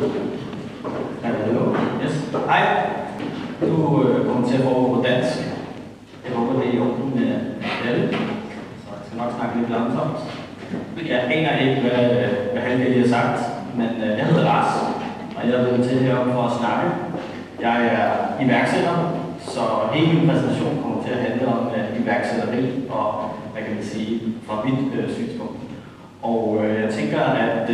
Hallo. Yes. Hej. Du kommer til at foregå på dansk. Jeg håber, det er i orden med alle. Så jeg skal nok snakke lidt langsomt. Jeg aner ikke, hvad Helge lige har sagt, men jeg hedder Lars, og jeg er blevet til heroppe for at snakke. Jeg er iværksætter, så hele min præsentation kommer til at handle om iværksætteri og, hvad kan man sige, fra mit synspunkt. Og jeg tænker, at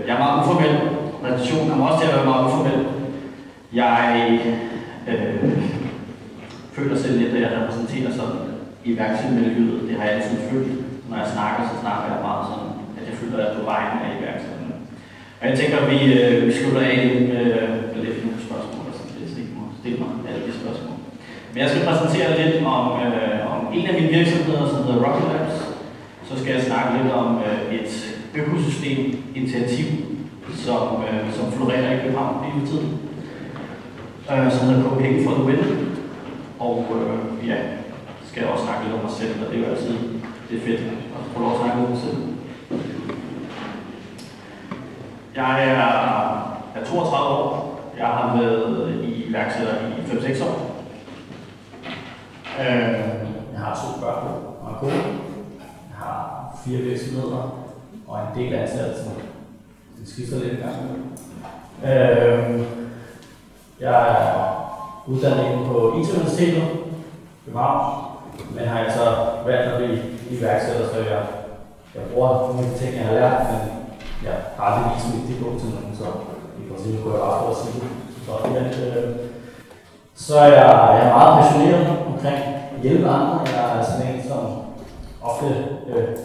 jeg er meget uformel. Præsentationen kommer også til at være meget uformel. Jeg føler selv lidt, at jeg repræsenterer sådan iværksættermiljøet. Det har jeg altid følt. Når jeg snakker, så snakker jeg meget sådan, at jeg føler, at jeg er på vejen af iværksætterne. Og jeg tænker, at vi slutter af med lidt nogle spørgsmål, og sådan, hvis ikke må stille mig alle de spørgsmål. Men jeg skal præsentere lidt om en af mine virksomheder, som hedder Rocket Labs. Så skal jeg snakke lidt om et økosystem-initiativ, som florerer i København lige for tiden, som hedder Copenhagen for the Win. Og ja, skal jeg også snakke lidt om mig selv, og det er jo altid det er fedt at få lov at snakke lidt om mig selv. Jeg er 32 år. Jeg har været iværksætter i 5-6 år. Jeg har 2 børn og en kone. Jeg har 4 virksomheder og en del ansatte, som det skifter lidt en gang. Jeg er uddannet på IT-universitetet i København, men har altså valgt at blive iværksætter, så jeg bruger nogle af de ting, jeg har lært, men jeg har aldrig vist mit diplom til nogen, så i princippet kunne jeg bare få at sige det. Så jeg er meget passioneret omkring at hjælpe andre. Jeg er sådan en, som ofte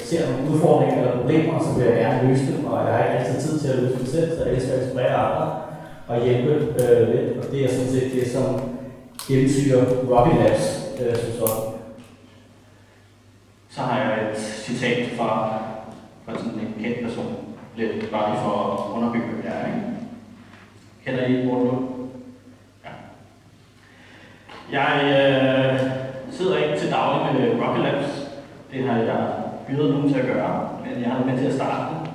ser nogle udfordringer eller problemer, og så vil jeg gerne løse dem, og jeg har ikke altid tid til at løse dem selv, så jeg elsker at inspirere andre og hjælpe lidt, og det er sådan set det, som gennemsyrer Rocket Labs som sådan. Så har jeg et citat fra sådan en kendt person, lidt bare lige for at underbygge, hvad jeg er, ikke? Kender I Morten Lund? Ja. Jeg sidder ikke til daglig med Rocket Labs. Det har jeg bydet nogen til at gøre, men jeg har været med til at starte det.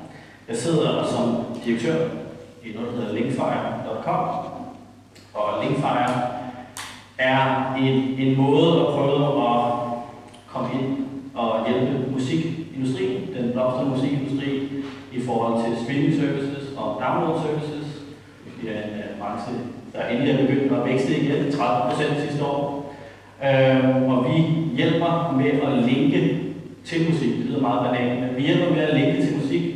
Jeg sidder som direktør i noget, der hedder Linkfire.com, og Linkfire er en måde at prøve at komme ind og hjælpe musikindustrien, den blomstrende musikindustri, i forhold til streaming services og download services. Det er en branche, der endelig er begyndt at vækste igen 30% sidste år. Og vi hjælper med at linke til musik. Det lyder meget banalt, men vi hjælper med at linke til musik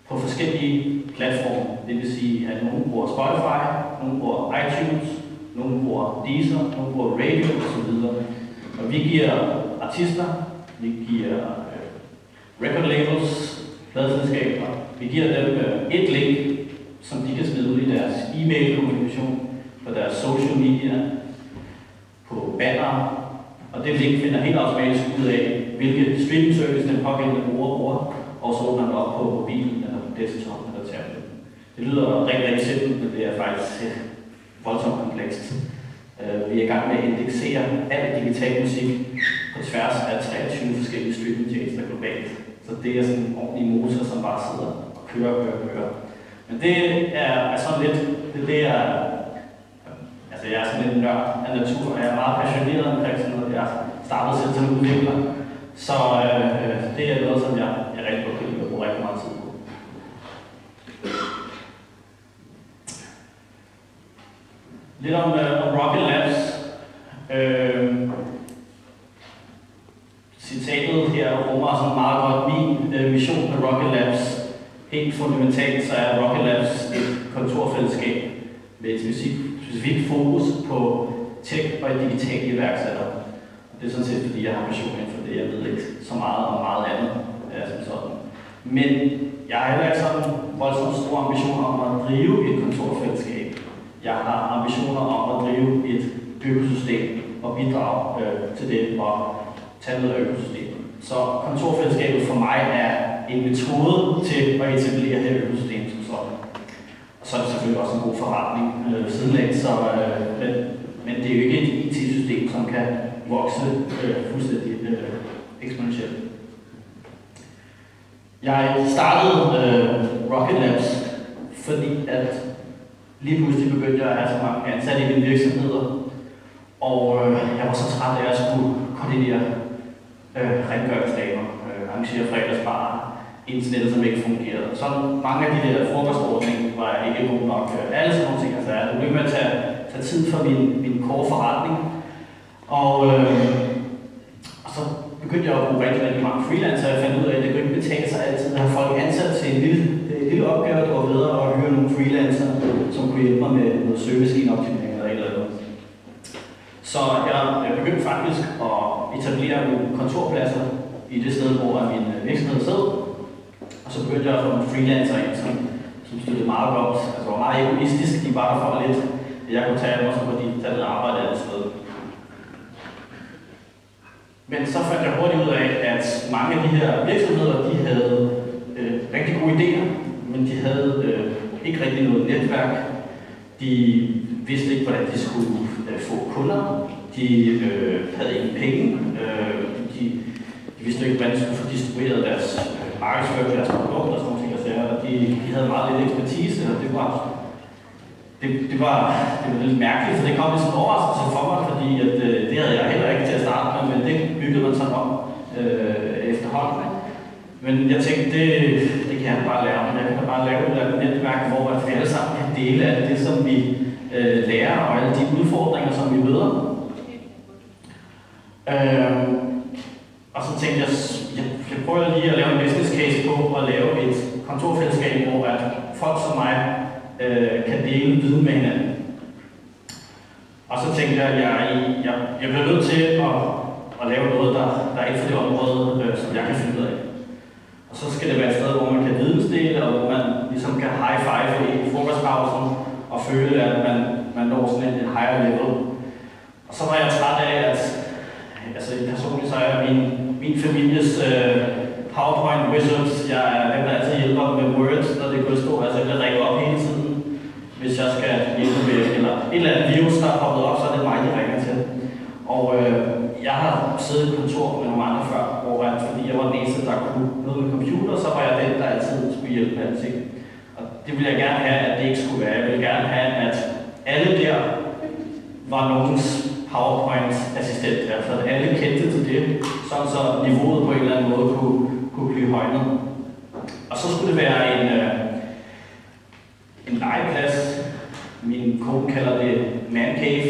på forskellige platforme. Det vil sige, at nogen bruger Spotify, nogen bruger iTunes, nogen bruger Deezer, nogen bruger radio osv. Og vi giver artister, vi giver record labels, pladeselskaber, vi giver dem et link, som de kan smide ud i deres e-mail-kommunikation, på deres social media, på banner, og det link finder helt automatisk ud af, hvilket streaming service den pågældende bruger, og så åbner den op på mobilen, eller på desktop, eller tablet. Det lyder rigtig simpelt, men det er faktisk voldsomt komplekst. Vi er i gang med at indeksere al digital musik på tværs af 23 forskellige streamingtjenester globalt. Så det er sådan en ordentlig motor, som bare sidder og kører. Men det er sådan lidt, jeg er sådan lidt nørd af natur, og jeg er meget passioneret omkring sådan noget. Jeg startede selv som udvikler, så det er noget, som jeg rigtig godt kan lide at bruge rigtig meget tid på. Lidt om Rocket Labs. Citatet her rummer sådan meget godt min mission med Rocket Labs. Helt fundamentalt så er Rocket Labs et kontorfællesskab med et specifikt fokus på tech og digitale iværksættere. Det er sådan set fordi jeg har passion inden for det. Jeg ved ikke så meget om meget andet som sådan. Men jeg har heller ikke sådan voldsomt store ambitioner om at drive et kontorfællesskab. Jeg har ambitioner om at drive et økosystem og bidrage til det og tage noget af økosystemet. Så kontorfællesskabet for mig er en metode til at etablere det her økosystem som sådan. Og så er det selvfølgelig også en god forretning sidenlæg, men det er jo ikke et IT-system, som kan vokse fuldstændig eksponentielt. Jeg startede Rocket Labs, fordi at lige pludselig begyndte jeg at have så mange ansatte i mine virksomheder, og jeg var så træt af at skulle koordinere rengøringsdamer, arrangere fredagsbarer, internettet som ikke fungerede. Så mange af de der frokostordninger var ikke gode nok. Alle sådan nogle ting, altså det blev med at tage tid fra min core forretning. Og så begyndte jeg at bruge rigtig mange freelancer, og jeg fandt ud af, at det kunne ikke betale sig altid at have folk ansat til en lille opgave, der var bedre at hyre nogle freelancer, som kunne hjælpe mig med noget søgemaskineoptimering eller et eller andet. Så jeg begyndte faktisk at etablere nogle kontorpladser i det sted, hvor min virksomhed sad. Og så begyndte jeg at få nogle freelancer ind, som støttede meget godt. Altså var meget egoistisk, de var der for lidt. Jeg kunne tage dem også, fordi de havde arbejdet andet sted. Men så fandt jeg hurtigt ud af, at mange af de her virksomheder, de havde rigtig gode idéer, men de havde ikke rigtig noget netværk. De vidste ikke, hvordan de skulle få kunder. De havde ingen penge. De vidste ikke, hvordan de skulle få distribueret deres markedsføring, deres produkter og sådan nogle ting. De havde meget lidt ekspertise, og det var lidt mærkeligt, for det kom lidt som en overraskelse for mig, fordi at, det havde jeg heller ikke til at starte med, men det byggede man sådan om efterhånden. Men jeg tænkte, det kan jeg bare lære, men jeg kan bare lave et netværk, hvor vi alle sammen kan dele af det, som vi lærer, og alle de udfordringer, som vi møder. Og så tænkte jeg prøver lige at lave en business case på at lave et kontorfællesskab, hvor at folk som mig kan dele viden med hinanden. Og så tænkte jeg, at jeg bliver nødt til at lave noget, der er inden for det område, som jeg kan finde ud af. Og så skal det være et sted, hvor man kan vidensdele, og hvor man ligesom kan high-five i frokostpausen og føle, at man når sådan en higher level. Og så var jeg træt af, at personligt så er min families PowerPoint wizards. Jeg er dem, der altid hjælper med Word, når det kunne stå. Altså jeg bliver rækket op hele tiden. Hvis jeg skal hjælpe med eller et eller andet virus, der er poppet op, så er det mig, de ringer til. Og jeg har siddet i kontor med nogle andre før, hvor fordi jeg var den eneste, der kunne noget med computer, så var jeg den, der altid skulle hjælpe med alting. Og det ville jeg gerne have, at det ikke skulle være. Jeg ville gerne have, at alle der var nogens PowerPoint-assistent, altså at alle kendte til det, sådan så niveauet på en eller anden måde kunne blive højnet. Og så skulle det være en legeplads. Min kone kalder det man cave,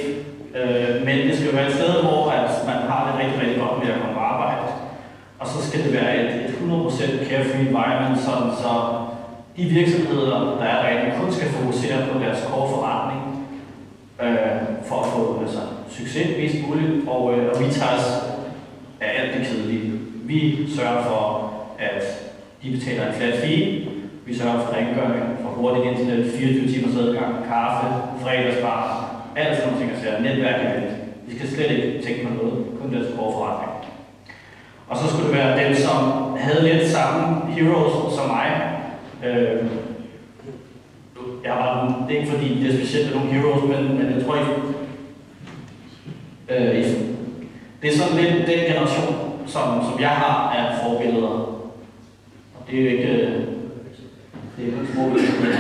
men det skal være et sted, hvor at man har det rigtig, rigtig godt med at komme på arbejde. Og så skal det være et 100% carefree environment, sådan så de virksomheder, der er derinde, kun skal fokusere på deres core forretning, for at få succes mest muligt, og vi tager os af alt det kedelige. Vi sørger for, at de betaler en flat fee, vi sørger for rengøring, for hurtigt internet, 24 timers adgang, kaffe, fredagsbar, alt sådan nogle ting, netværk event. Vi skal slet ikke tænke på noget, kun deres core forretning. Og så skulle det være dem, som havde lidt samme heroes som mig. Det er ikke fordi, det er specielt nogle heroes, men jeg tror ikke, det er sådan lidt den generation, som jeg har af forbilleder. Og det er jo ikke, det er ikke små billeder.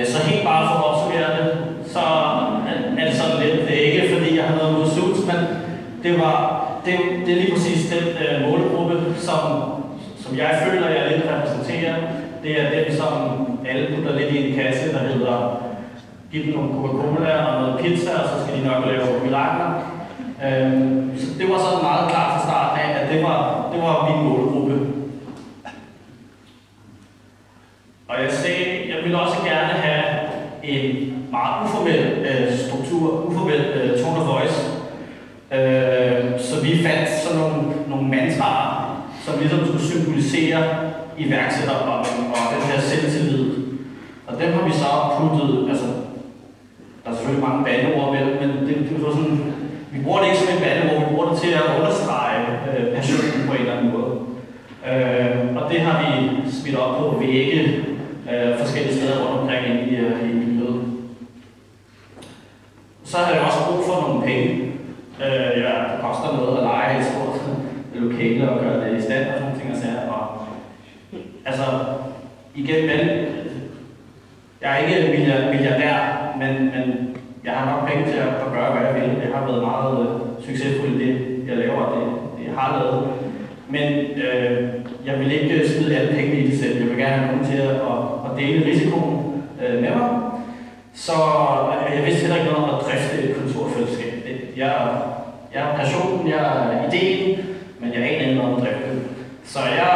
Så helt bare for at opsummere det, så er det sådan lidt, det er ikke fordi jeg har noget mod suits, men det er lige præcis den målgruppe, som jeg føler, jeg lidt repræsenterer. Det er dem, som alle putter lidt i en kasse, der hedder giv dem nogle Coca-Cola og noget pizza, og så skal de nok lave mirakler. Så det var sådan meget klart fra starten af, at det var min målgruppe. Og jeg ville også gerne have en meget uformel struktur, uformel tone of voice. Så vi fandt sådan nogle mantraer, som ligesom skulle symbolisere iværksætterånden og den her selvtillid. Og dem har vi så puttet, altså der er selvfølgelig mange bandeord med, men det var sådan, vi bruger det ikke som et bandeord, vi bruger det til at understrege passionen på en eller anden måde. Og det har vi smidt op på vægge forskellige steder rundt omkring i miljøet. Så har jeg også brug for nogle penge. Det koster noget at lege et stort lokale og gøre det i stand og sådan nogle ting. Og altså, igen, jeg er ikke milliardær, men jeg har nok penge til at gøre, hvad jeg vil. Jeg har været meget succesfuld i det, jeg laver, det jeg har lavet. Men jeg vil ikke smide alle pengene i det selv. Jeg vil gerne have nogen til at dele risikoen med mig. Så jeg vidste heller ikke noget om at drifte et kontorfællesskab. Jeg er passionen, jeg er ideen, men jeg aner ikke noget om at drifte det. Så jeg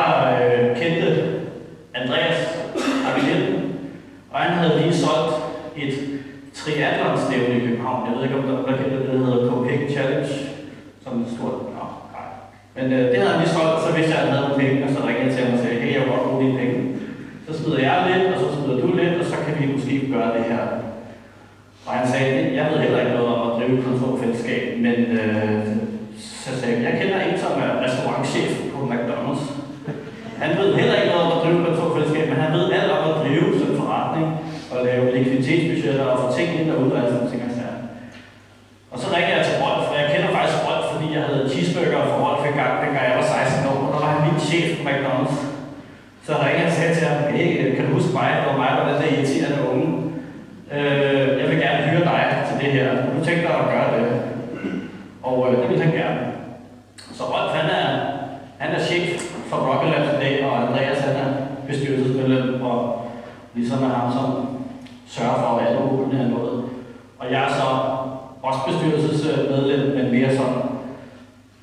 kendte Andreas Avilén, og han havde lige solgt et triathlon-stævne i København. Jeg ved ikke, om der kender det, der hedder Copenhagen Challenge, som er stort. Nej. Men det havde han lige solgt, så vidste jeg, at han havde nogle penge, og så ringede jeg til ham og sagde, hey, jeg vil godt bruge dine penge. Så smider jeg lidt, og så smider du lidt, og så kan vi måske gøre det her. Og han sagde, jeg ved heller ikke noget om at drive et kontorfællesskab, men så sagde jeg kender en, som er restaurantchef på McDonald's. Han ved heller ikke noget om at drive et kontorfællesskab, men han ved alt om at drive sådan en forretning og lave likviditetsbudgetter og få ting ind og ud af sådan ting og sager. Og så ringede jeg til Rolf, og jeg kender faktisk Rolf, fordi jeg havde cheeseburger for Rolf dengang jeg var 16 år, og der var han min chef på McDonald's. Så ringede jeg og sagde til ham, hey, kan du huske mig? Det var mig, der var den der irriterende unge. Jeg vil gerne hyre dig til det her. Du tænker dig at gøre det. Og det vil han gerne. Så Rolf, han er chef for Rockeland i dag, og Andreas han er bestyrelsesmedlem, og ligesom er ham, som sørger for, at alle målene er nået. Og jeg er så også bestyrelsesmedlem, men mere sådan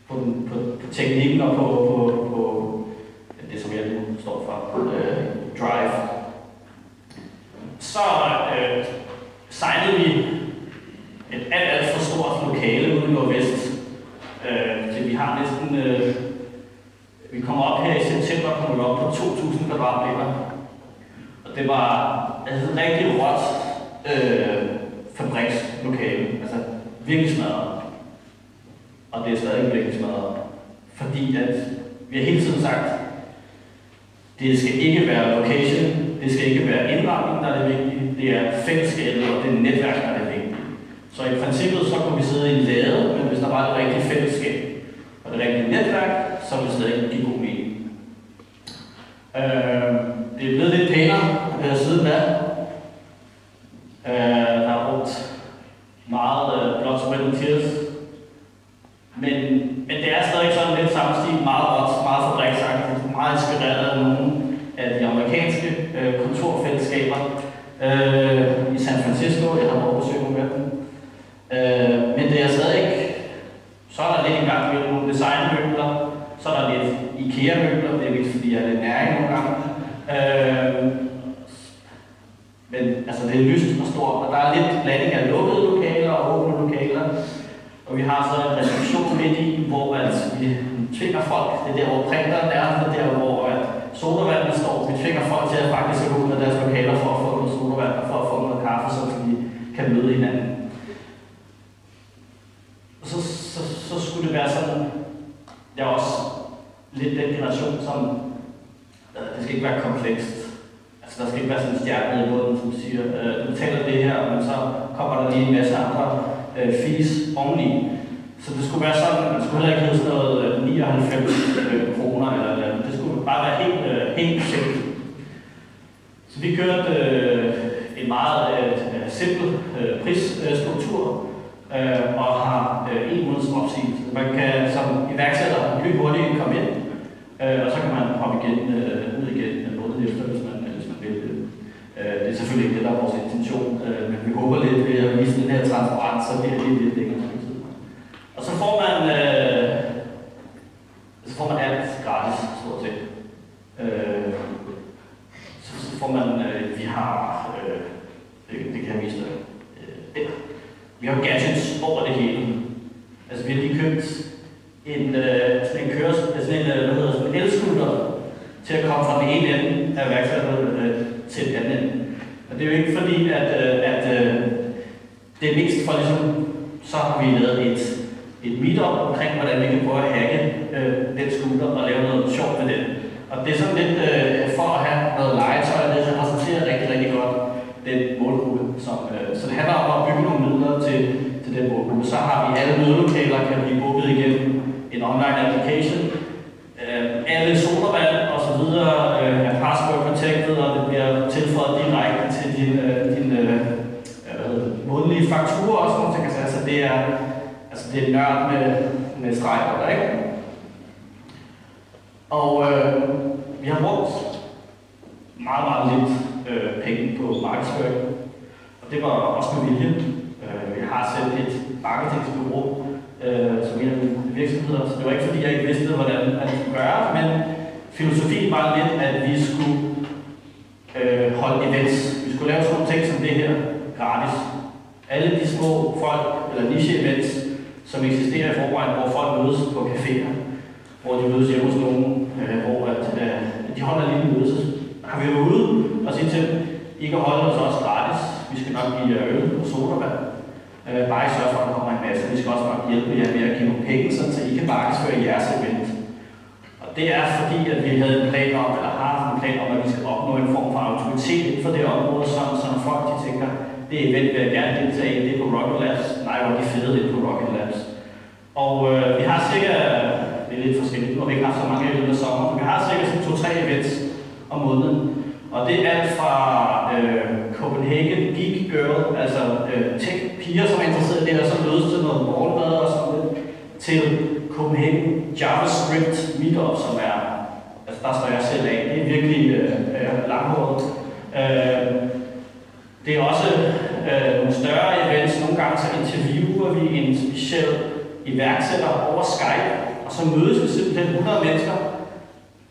på teknikken og på det, som jeg nu står for, Drive. Så sejlede vi et alt for stort lokale ude i Nordvest. Til vi har næsten, vi kommer op her i september, kommer vi op på 2.000 kvadratmeter. Og det var altså et rigtig råt fabrikslokale, altså virkelig smadret. Og det er stadig virkelig smadret. Fordi at vi har hele tiden sagt, det skal ikke være location, det skal ikke være indretning, der er det vigtige, det er fællesskabet og det er netværk, der er det vigtige. Så i princippet så kunne vi sidde i en lade, men hvis der var et rigtigt fællesskab og et rigtigt netværk, så ville det stadig give god mening. Det er blevet lidt pænere siden da. Der er brugt meget blood, sweat and tears. Men det er stadig sådan lidt samme stil, meget råt, meget fabriksagtigt, meget inspireret af nogle af de amerikanske kontorfællesskaber i San Francisco. Jeg har været besøgt med dem. Men det er stadig ikke. Så er der lidt engang med nogle designmøbler, så er der lidt IKEA-møbler, det er vist fordi jeg er lidt næring nogle gange. Men altså det er lyst og stort, og der er lidt blanding af lukkede lokaler og åbne lokaler. Og vi har så en restriktion midt i, hvor vi tvinger folk, det er der, hvor printeren er, det er der, hvor sodavandene står. Vi tvinger folk til at faktisk gå ud af deres lokaler for at få noget sodavand og for at få noget kaffe, så de kan møde hinanden. Og så skulle det være sådan, jeg er også lidt den generation, som det skal ikke være komplekst. Altså der skal ikke være sådan en stjerne i bunden, som siger, du betaler det her, men så kommer der lige en masse andre fees oveni. Så det skulle være sådan, man skulle heller ikke have sådan noget 99 kroner, eller det skulle bare være helt simpelt. Så vi kørte en meget simpel prisstruktur, og har 1 måneds opsigelse. Man kan som iværksætter hurtigt komme ind, og så kan man hoppe ud igen en måned efter, hvis man vil det. Det er selvfølgelig ikke det, der er vores intention, men vi håber lidt ved at vise den her transparens, så bliver det lidt længere tid. Og så får man alt gratis, stort set. Så får man, vi har, det kan jeg vise dig. Vi har gadgets over det hele. Altså vi har lige købt en elscooter til at komme fra den ene ende af værkstedet til den anden ende. Og det er jo ikke fordi, at det er mest for ligesom, så har vi lavet et meetup omkring, hvordan vi kan prøve at hacke den scooter og lave noget sjovt med den. Og det er sådan lidt for at have noget legetøj, det repræsenterer rigtig, rigtig godt den målgruppe. Så det handler om at bygge nogle midler til den målgruppe. Så har vi alle mødelokaler, kan blive booket igennem en online application. Alle sodavand og så videre er password protected, og det fakturer og sådan nogle ting, altså det er nørd med streger der, ikke? Og vi har brugt meget, meget lidt penge på markedsføring, og det var også med vilje. Jeg har selv et marketingsbureau som en af mine virksomheder, så det var ikke fordi, jeg ikke vidste, hvordan man skulle gøre, men filosofien var lidt, at vi skulle holde events. Vi skulle lave sådan nogle ting som det her gratis. Alle de små folk, eller niche-events, som eksisterer i forvejen, hvor folk mødes på caféer, hvor de mødes hjemme hos nogen, hvor de holder en lille møde. Så har vi været ude og sige til dem, I kan holde hos os gratis. Vi skal nok give jer øl og sodavand. Bare I sørger for, at der kommer en masse. Vi skal også nok hjælpe jer med at give nogle penge, så I kan markedsføre jeres event. Og det er fordi, at vi havde en plan om, eller har en plan om, at vi skal opnå en form for autoritet inden for det område, så når folk de tænker, det event vil jeg gerne deltage i, det er på Rocket Labs. Nej, hvor er de fede, det er på Rocket Labs. Og vi har cirka, det er lidt forskelligt, nu har vi ikke haft så mange i løbet af sommeren, men vi har cirka 2-3 events om måneden. Og det er alt fra Copenhagen Geek Girl, altså tech-piger, som er interesseret i det her, som mødes til noget morgenmad og sådan noget, til Copenhagen JavaScript Meetup, som er, altså der står jeg selv af, det er virkelig langhåret. Det er også nogle større events, nogle gange så interviewer vi en speciel iværksætter over Skype, og så mødes vi simpelthen 100 mennesker,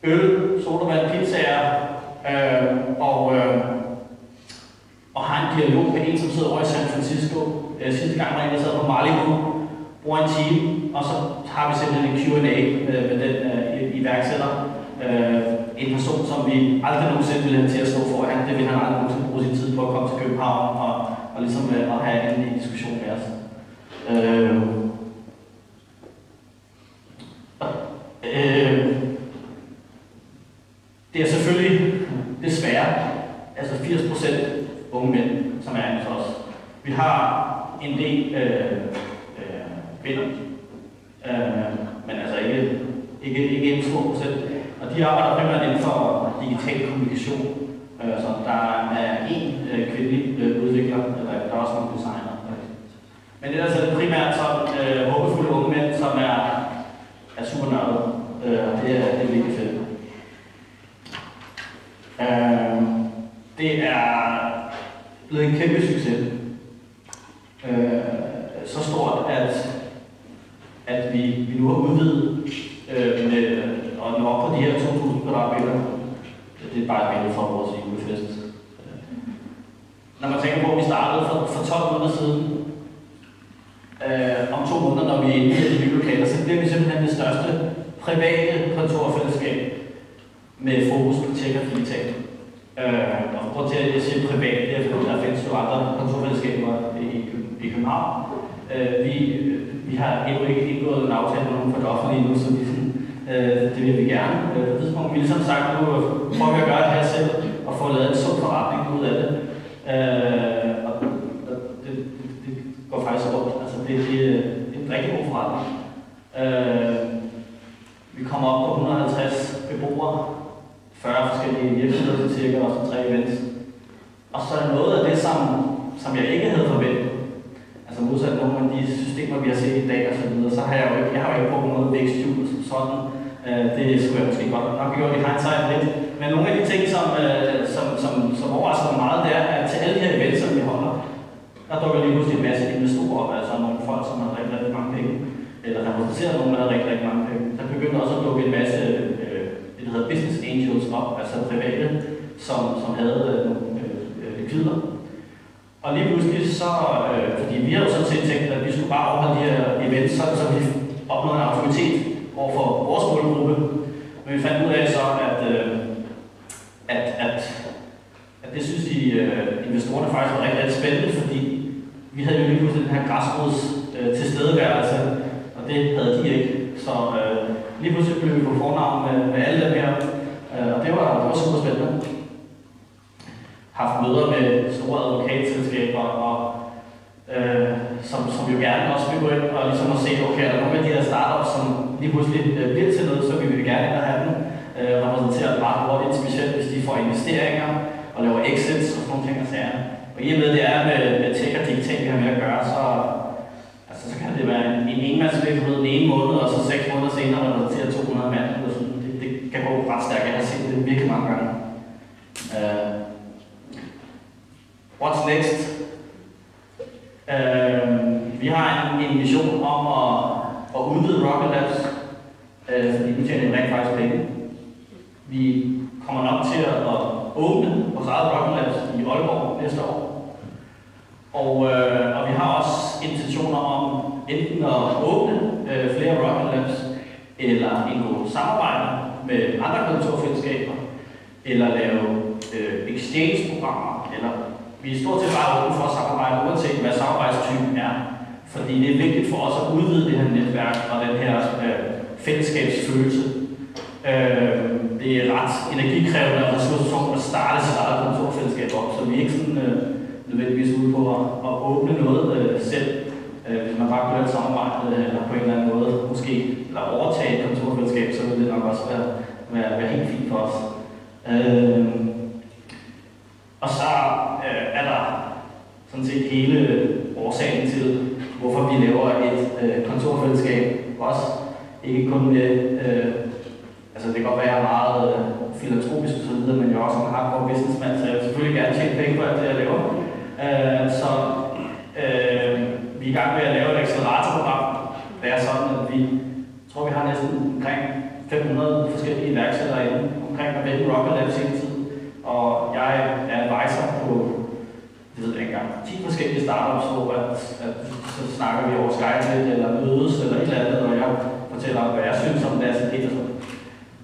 øl, sodavand, pizzaer, og har en dialog med en, som sidder over i San Francisco. Sidste gang var en, der sad på Malibu, bruger en time, og så har vi simpelthen en Q&A med den iværksætter. En person, som vi aldrig nogensinde ville have til at stå foran. Det vil han aldrig nogensinde bruge sin tid på at komme til København og ligesom at have en diskussion med os. Det er selvfølgelig desværre, altså 80% unge mænd, som er hos os. Vi har en del kvinder, men altså ikke en stor procent. Og de arbejder primært inden for digital kommunikation. Så der er en kvindelig udvikler, eller der er også nogle designer. Men ellers er det primært sådan håbefulde unge mænd, som er super nørdede. Det er virkelig fedt. Det er blevet en kæmpe succes. Så stort, at vi nu har udvidet med at nå op på de her 2.000 kvadratmeter. Det er bare et billede fra vores julefest. Når man tænker på, at vi startede for 12 måneder siden, om 2 måneder, når vi er inde i de nye lokaler, så bliver vi simpelthen det største private kontorfællesskab med fokus på tech og digital. Og grund til, at jeg siger privat, det er fordi, der findes jo andre kontorfællesskaber i København. Vi har endnu ikke indgået en aftale med nogen for det offentlige nu, så det vil vi gerne. På et tidspunkt vi ligesom sagt, nu prøver vi at gøre det her selv og få lavet en sund forretning ud af det. Og det går faktisk rundt. Altså, det er en rigtig god forretning. Vi kommer op på 150 beboere, 40 forskellige virksomheder til cirka, og så 3 events. Og så er noget af det, som jeg ikke havde forventet. Altså modsat nogle af de systemer, vi har set i dag og så videre, så har jeg jo ikke brugt noget væksthjul som sådan. Det skulle jeg måske godt nok gjort i hindsight lidt. Men nogle af de ting, som overrasker mig meget, det er, at til alle de her events, som vi holder, der dukker lige pludselig en masse investorer op, altså nogle folk, som har rigtig, rigtig mange penge, eller repræsenterer nogen, der har rigtig, rigtig mange penge. Der begynder også at dukke en masse, det der hedder business angels op, altså private, som havde nogle likvider. Og lige pludselig så, fordi vi har jo sådan set tænkt, at vi skulle bare overholde de her events, så vi opnåede en autoritet overfor vores målgruppe. Men vi fandt ud af så, at det synes de investorerne faktisk var rigtig, rigtig spændende, fordi vi havde jo lige pludselig den her græsrods tilstedeværelse, og det havde de ikke. Så lige pludselig blev vi på fornavn med alle dem her, og det var super spændende. Haft møder med store advokatselskaber, og som jo gerne også vil gå ind og ligesom at se, okay, er der nogle af de her startups, som lige pludselig bliver til noget, så vil vi gerne ind og have dem repræsenteret ret hurtigt, specielt hvis de får investeringer og laver exits og sådan nogle ting og sager. Og i og med det er med tech og digital, vi har med at gøre, så kan det være en enmandsvirksomhed den ene måned, og så 6 måneder senere reducerer 200 mand. Det kan gå ret stærkt. Jeg har set det virkelig mange gange. What's next? Vi har en vision om at udvide Rocket Labs, fordi nu tjener vi rent faktisk penge. Vi kommer nok til at åbne vores eget Rocket Labs i Aalborg næste år. Og vi har også intentioner om enten at åbne flere Rocket Labs, eller indgå samarbejder med andre kontorfællesskaber, eller lave exchange-programmer, eller vi er stort set bare åbne for at samarbejde, uanset hvad samarbejdstypen er. Fordi det er vigtigt for os at udvide det her netværk og den her fællesskabsfølelse. Det er ret energikrævende og ressourcetungt at starte sit eget kontorfællesskab op, så vi er ikke sådan nødvendigvis ude på at åbne noget selv. Hvis man bare gør et samarbejde eller på en eller anden måde måske eller overtage et kontorfællesskab, så vil det nok også være helt fint for os. Og så er der sådan set hele årsagen til, hvorfor vi laver et kontorfællesskab også. Ikke kun med, altså det kan godt være meget filantropisk og så videre, men jeg er også en hardcore businessman, så jeg vil selvfølgelig gerne tjene penge på alt det, jeg laver. Vi er i gang med at lave et acceleratorprogram. Det er sådan, at vi tror, vi har næsten omkring 500 forskellige iværksættere inde omkring at vælge Rocket Labs hele tiden. Og jeg er advisor på, det ved jeg ikke engang, 10 forskellige startups, hvor så snakker vi over Skype eller mødes eller et eller andet, og jeg fortæller om, hvad jeg synes om deres idéer.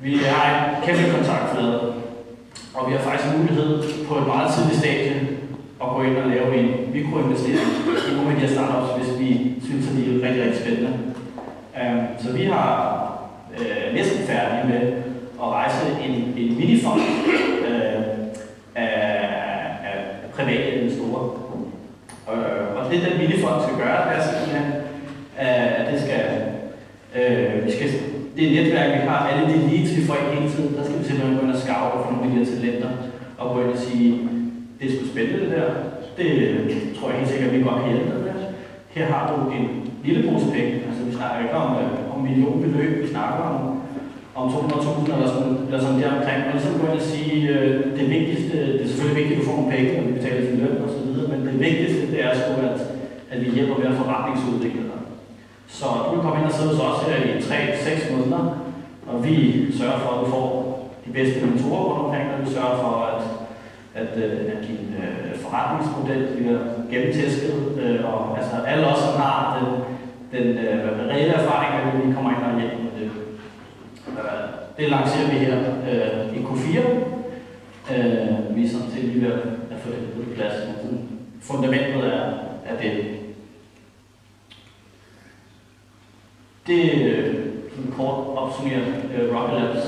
Vi har en kæmpe kontaktflade, og vi har faktisk mulighed på et meget tidligt stadie at gå ind og lave en mikroinvestering i nogle af de her startups, hvis vi synes, at de er rigtig, rigtig spændende. Så vi har næsten færdige med at rejse en minifond af private investorer. Og det den minifond skal gøre, det er simpelthen, at det netværk, vi har, alle de leads, vi får ind hele tiden, der skal vi simpelthen gå ind og scoute for nogle af de her talenter, og gå ind og sige, det er sgu spændende det der, det tror jeg helt sikkert, at vi godt kan hjælpe dig med. Her har du en lille pose penge, altså vi snakker ikke om millionbeløb, vi snakker om 200.000 eller sådan der omkring, og ligesom gå ind og sige, det vigtigste, det er selvfølgelig vigtigt, at du får nogle penge, og vi betaler din løn og så videre, men det vigtigste, det er sgu, at vi hjælper med at forretningsudvikle dig. Så du kan komme ind og sidde hos os her i 3-6 måneder, og vi sørger for, at du får de bedste mentorer rundt omkring, og vi sørger for, at din forretningsmodel bliver gennemtæsket, og altså alle os, som har den reelle erfaring, at vi kommer ind og hjælper med det. Det lancerer vi her i Q4. Vi er sådan set lige ved at få det på plads. Fundamentet er det. Det er en kort opsummeret Rocket Labs.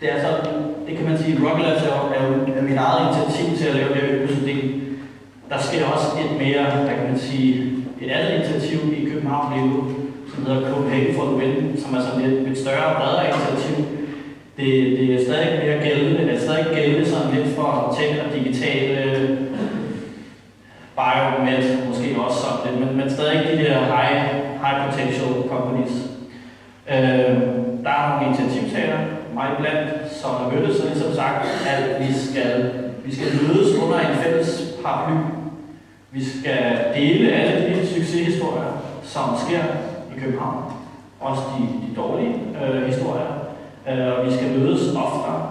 Det er sådan, det kan man sige, Rocket Labs er mit eget initiativ til at lave det økosystem. Der sker også et andet initiativ i København lige nu, som hedder Copenhagen for the Win, som er sådan et større og bredere initiativ. Det er stadig mere gældende, det er stadig gældende sådan lidt for tech og digitale biomed, måske også sådan lidt, men stadig de der high potential companies. Der er nogle initiativtagere, mig blandt, som har mødtes, og ligesom sagt, at vi skal mødes under en fælles paraply. Vi skal dele alle de succeshistorier, som sker i København. Også de dårlige historier. Og vi skal mødes oftere,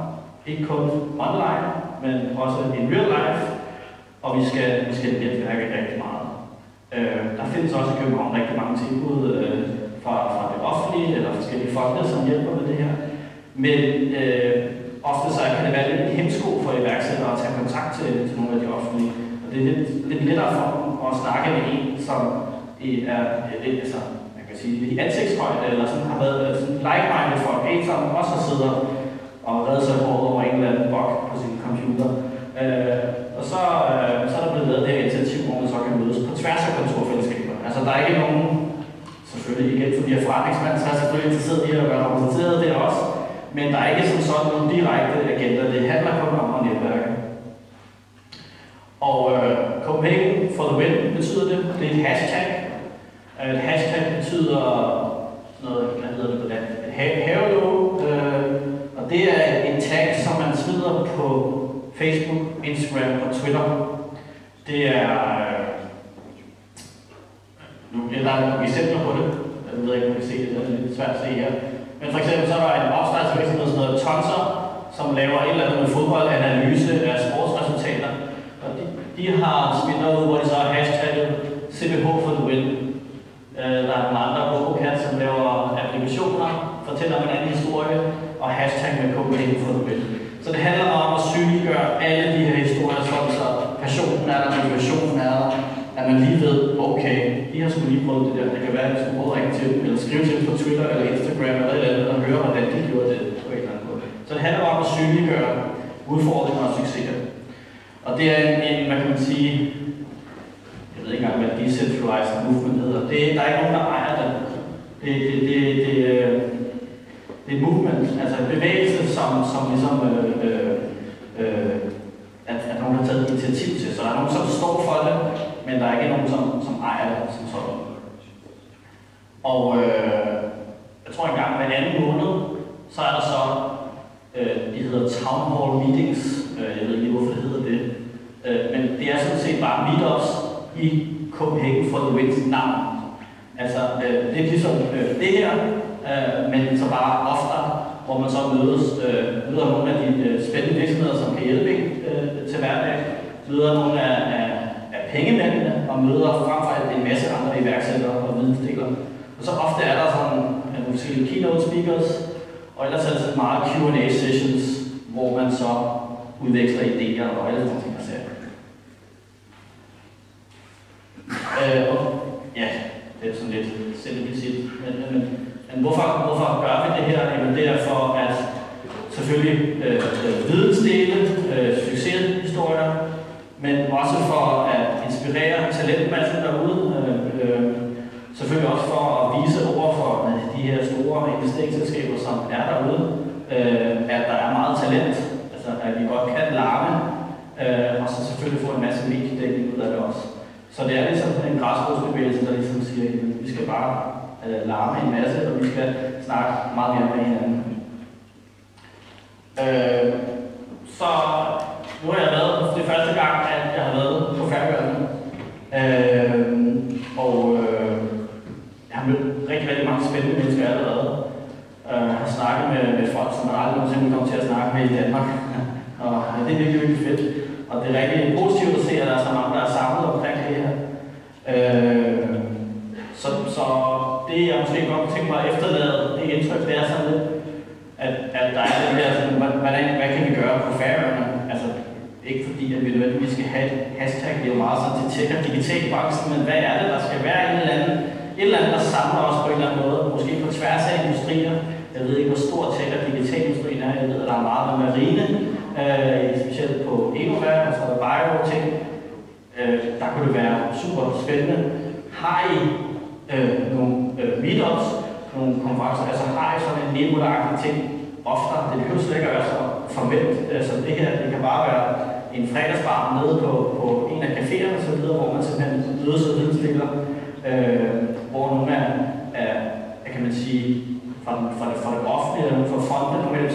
ikke kun online, men også in real life. Og vi skal netværke rigtig meget. Der findes også i København rigtig mange tilbud fra det offentlige eller forskellige fonde, som hjælper med det her. Men ofte så kan det være lidt hemsko for iværksættere at tage kontakt til nogle af de offentlige. Og det er lidt lettere for dem at snakke med en, som er lidt, altså, man kan sige, i ansigtshøjde, eller sådan har været sådan like-minded folk, en som også har siddet og reddet sig over en eller anden bug på sin computer. Og så er der blevet lavet det her initiativ, hvor man så kan mødes på tværs af kontorfællesskaber. Altså der er ikke nogen, selvfølgelig igen, fordi jeg er forretningsmand, så er jeg selvfølgelig interesseret i at være repræsenteret der også. Men der er ikke sådan nogen direkte agenda, det handler kun om at netværke. et hashtag. Et hashtag betyder noget, hvad hedder det på dansk? Et havelåg. Og det er en tag, som man smider på Facebook, Instagram og Twitter. Det er... Nu er der nogle eksempler på det. Jeg ved ikke, om I kan se det. Det er lidt svært at se her. Men for eksempel så er der en opstartsvirksomhed, som hedder Tonser, som laver et eller andet med fodboldanalyse af sportsresultater. Og de har smidt noget ud, hvor de så har hashtagget CBH for the win. Der er nogle andre Robocat, som laver applikationer, fortæller om en anden historie, og hashtag med Copenhagen for the win. Så det handler om at synliggøre alle de her historier, så passionen er der, motivationen er der, at man lige ved, okay, de har sgu lige prøvet det der. Det kan være, at de skulle prøve at ringe til dem, eller skrive til dem på Twitter eller Instagram eller et eller andet, og høre, hvordan de gjorde det på en eller anden måde. Så det handler om at synliggøre udfordringer og succeser. Og det er en, hvad kan man sige, jeg ved ikke engang, hvad decentralized movement hedder. Der er ikke nogen, der ejer det. Det er et movement, altså en bevægelse, som ligesom, at nogen har taget initiativ til. Så der er nogen, som står for det, men der er ikke nogen, som ejer det som sådan. Og jeg tror engang hver anden måned, så er der så, de hedder Town Hall Meetings. Jeg ved ikke, hvorfor det hedder det. Men det er sådan set bare meetups i Copenhagen for the Wins navn. Altså, det er ligesom det her, men så bare oftere, hvor man så møder nogle af de spændende virksomheder, som kan hjælpe til hverdag, møder nogle af pengemændene, og møder frem for alt en masse andre iværksættere og vidensdelere. Og så ofte er der sådan nogle forskellige keynote speakers, og ellers er det sådan meget Q&A sessions, hvor man så udveksler idéer og alle sådan ting, der ser. Ja, det er sådan lidt selvbesidt. Men hvorfor gør vi det her? Jamen det er for at selvfølgelig vidensdele, succeshistorier, men også for at inspirere talentmassen derude. Selvfølgelig også for at vise over for de her store investeringsselskaber, som er derude, at der er meget talent, altså at vi godt kan larme, og så selvfølgelig få en masse mediedækning ud af det også. Så det er ligesom en græsrodsbevægelse, der ligesom siger, at vi skal bare larme en masse, og vi skal snakke meget mere med hinanden. Så nu har jeg været, det er første gang, at jeg har været på Færøerne. Jeg har mødt rigtig mange spændende mennesker allerede. Jeg har snakket med folk, som jeg aldrig nogensinde kommer til at snakke med i Danmark. Og det er virkelig fedt. Og det er rigtig positivt at se, at der er så mange, der er samlet omkring det her. Så det, jeg måske godt tænker mig at efterlade, det indtryk, det er sådan lidt, at der er det her, sådan, hvad kan vi gøre på Færøerne? Altså, ikke fordi, at vi nødvendigvis skal have et hashtag, det er jo meget sådan til tech og digitalbranchen, men hvad er det, der skal være et eller andet, der samler os på en eller anden måde, måske på tværs af industrier. Jeg ved ikke, hvor stor tech og digitalindustrien er. Jeg ved, at der er meget med marine, specielt på Enova, altså bio-ting. Der kunne det være super spændende. Har I nogle meetups, nogle konferencer, altså har I sådan en nebulagtig ting oftere? Det behøver slet ikke at være så formelt som det her. Det kan bare være en fredagsbar nede på en af caféerne og så videre, hvor man simpelthen mødes og vidensdeler, hvor nogle af kan man sige, fra det offentlige, fra fondene på mellem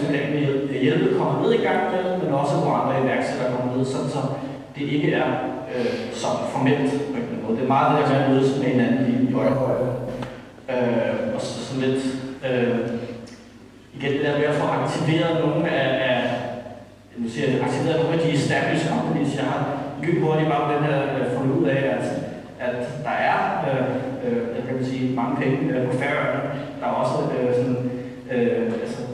hjælpe kommer ned i gang med, men også hvor andre iværksættere kommer ned, sådan så det ikke er så formelt på en måde. Det er meget det der med at mødes med hinanden i øjebøjle. Og så sådan lidt, igen det der med at få aktiveret nogle af de established companies. Jeg har lyttet hurtigt bare på den her fundet ud af, at der er kan man sige, mange penge på Færøerne. Der er også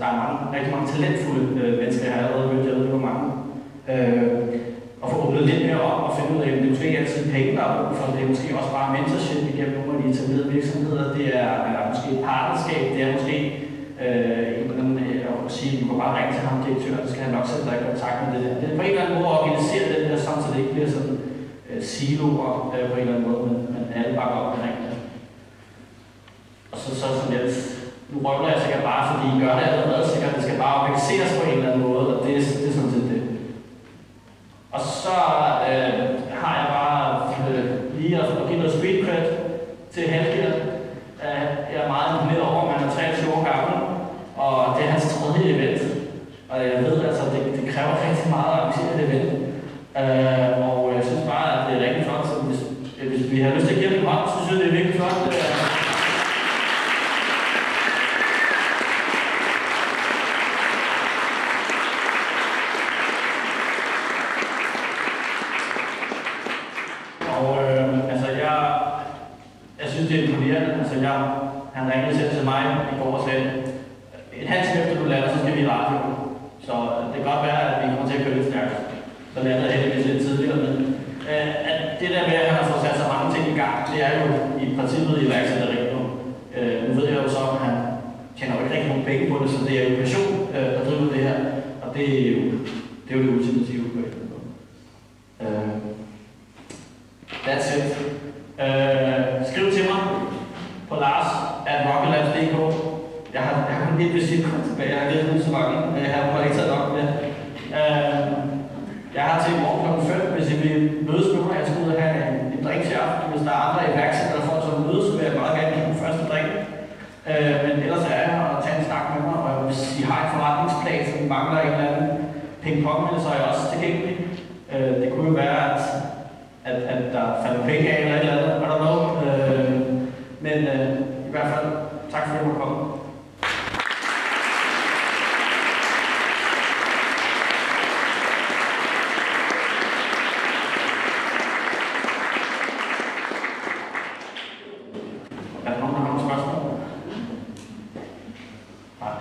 der er rigtig mange talentfulde mennesker, jeg har allerede mødt, jeg ved ikke hvor mange. Og få åbnet lidt mere op og finde ud af, at det er måske ikke altid penge, der er brug for. Det er måske også bare mentorship igennem nogle af de etablerede virksomheder. Det er måske et partnerskab, det er måske at sige, at du kan bare ringe til ham, direktøren, så skal han nok sætte dig i kontakt med det der. Det er på en eller anden måde at organisere det der, så det ikke bliver sådan siloer på en eller anden måde, men alle bakker op omkring det. Og så sådan lidt, nu røvler jeg sikkert bare, fordi I gør det allerede sikkert, det skal bare organiseres på en eller anden måde, og det er sådan set det. Og så har jeg bare lige at give noget street cred Og jeg ved altså, det kræver rigtig meget at arrangere det event. Og jeg synes bare, at det er rigtig flot, så hvis vi har lyst til at give dem en hånd, så synes jeg, det er virkelig flot. Og altså, jeg synes, det er imponerende. Altså, han ringede selv til mig i går og sagde, et halvt time efter du lander, så skal vi i radio. Så det kan godt være, at vi kommer til at køre lidt stærkt. Så lander jeg heldigvis lidt tidligere. Men at det der med, at han har fået sat så mange ting i gang, det er jo i princippet iværksætteri. Nu ved jeg jo så, at han tjener jo ikke rigtig nogen penge på det, så det er jo passion at drive det her. Og det er jo det ultimative på et That's it. Skriv til mig på lars@rocketlabs.dk. Jeg har kun et visitkort tilbage. Jeg har givet dem så mange. Jeg har ikke taget nok med. Jeg har til i morgen kl. 5, hvis I vil mødes med mig. Jeg skal ud og have en drink til aften. Hvis der er andre iværksættere, der får sådan en møde, så vil jeg meget gerne give den første drink. Men ellers er jeg her og tage en snak med mig. Og hvis I har en forretningsplan, som mangler en eller anden ping-pong med, så er jeg også tilgængelig. Det kunne jo være, at der falder penge af eller et eller andet. I don't know. Men i hvert fald, tak for at du kom. Er der nogen, der har nogle spørgsmål? Nej.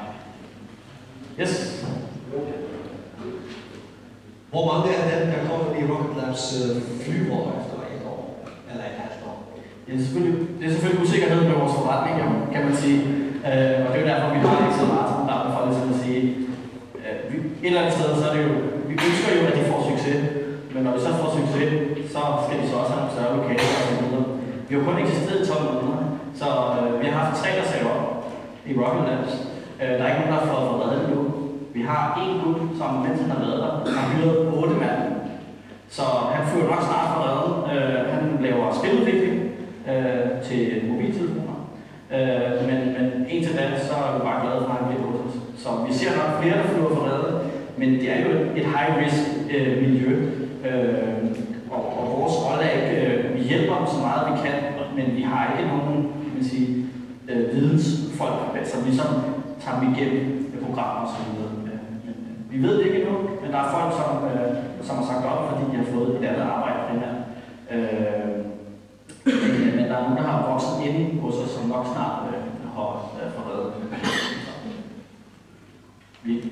Yes. Hvor mange af dem, der kommer i Rocket Labs flyver efter et år, eller et halvt år? Det er selvfølgelig usikkerhed med vores forretning, kan man sige. Og det er jo derfor, vi har ikke så meget som der for ligesom at sige. Et eller andet sted, så er det jo, vi ønsker jo, at de får succes. Men når vi så får succes, så skal de så også have en større lokale og så videre. Vi har kun eksisteret i 12 måneder, så vi har haft 3 reserver i Rocket Labs. Der er ikke nogen, der har fået reddet endnu. Vi har en gut, som mens han har været der, har hyret 8 mand. Så han fyrer nok snart for redden. Han laver spiludvikling til mobiltelefoner. Men indtil da, så er vi bare glade for, at han bliver hos os. Så vi ser nok flere, der flyver for redden. Men det er jo et high-risk miljø. Og vores rolle er ikke, vi hjælper dem så meget vi kan, men vi har ikke nogen vidensfolk, som ligesom tager dem igennem programmer og så videre. Vi ved det ikke endnu, men der er folk, som har sagt op, fordi de har fået et andet arbejde primært. Men der er nogen, der har vokset inde hos os, som nok snart har forredet.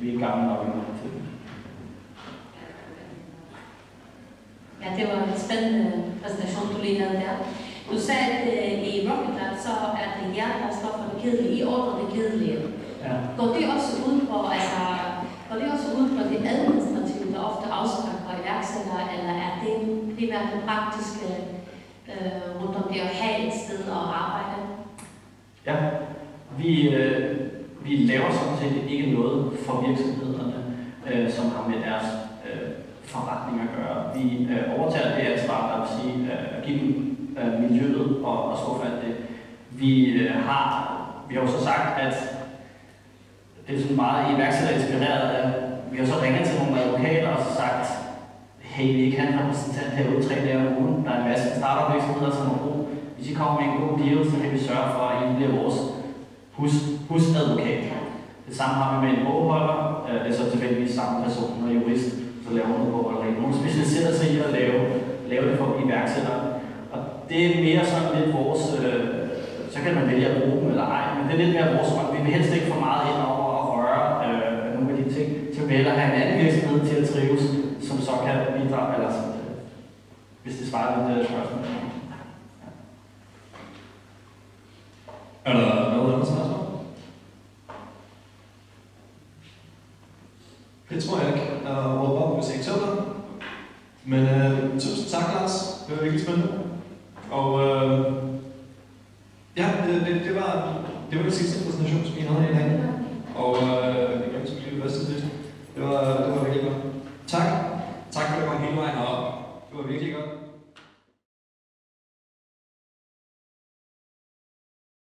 Vi er gamle nok endnu til det. Ja, det var en spændende præsentation, du lige havde der. Du sagde, at i Rocket Lab, så er det jer, der står for det kedelige. I ordner det kedelige. Ja. Går det også ud på, det administrative, der ofte afskrækker iværksættere, eller er det primært det praktiske rundt om det at have et sted at arbejde? Ja, vi laver sådan set ikke noget for virksomhederne, som har med deres forretning at gøre. Vi overtager det ansvar, der vil sige at give dem miljøet og stå for alt det. Vi har jo så sagt, at det er sådan meget iværksætterinspireret. Vi har så ringet til nogle advokater og sagt, hey, vi ikke have en repræsentant herude 3 dage om ugen. Der er en masse startup-virksomheder, som har brug. Hvis I kommer med en god deal, så kan vi sørge for, at I bliver vores husadvokat. Det samme har vi med en bogholder. Det er så tilfældigvis samme person og jurist, så laver hun bogholderi. Nogle specialiserer sig i at lave det for iværksættere. Og det er mere sådan lidt vores, så kan man vælge at bruge dem eller ej, men det er lidt mere vores rolle. Vi vil helst ikke for meget ind over og røre nogle af de ting, så vi hellere have en anden virksomhed til at trives, som så kan bidrage, eller hvis det svarer lidt spørgsmål. Ja. Er der noget andet spørgsmål? Det tror jeg ikke. Jeg håber op, hvis jeg ikke tør det. Men tusind tak, Lars. Det var virkelig spændende. Og ja, det var det sidste præsentation, som I havde i dag. Og jeg synes, det var det bedste. Det var virkelig godt. Tak. Tak for at du kom hele vejen herop. Det var virkelig godt.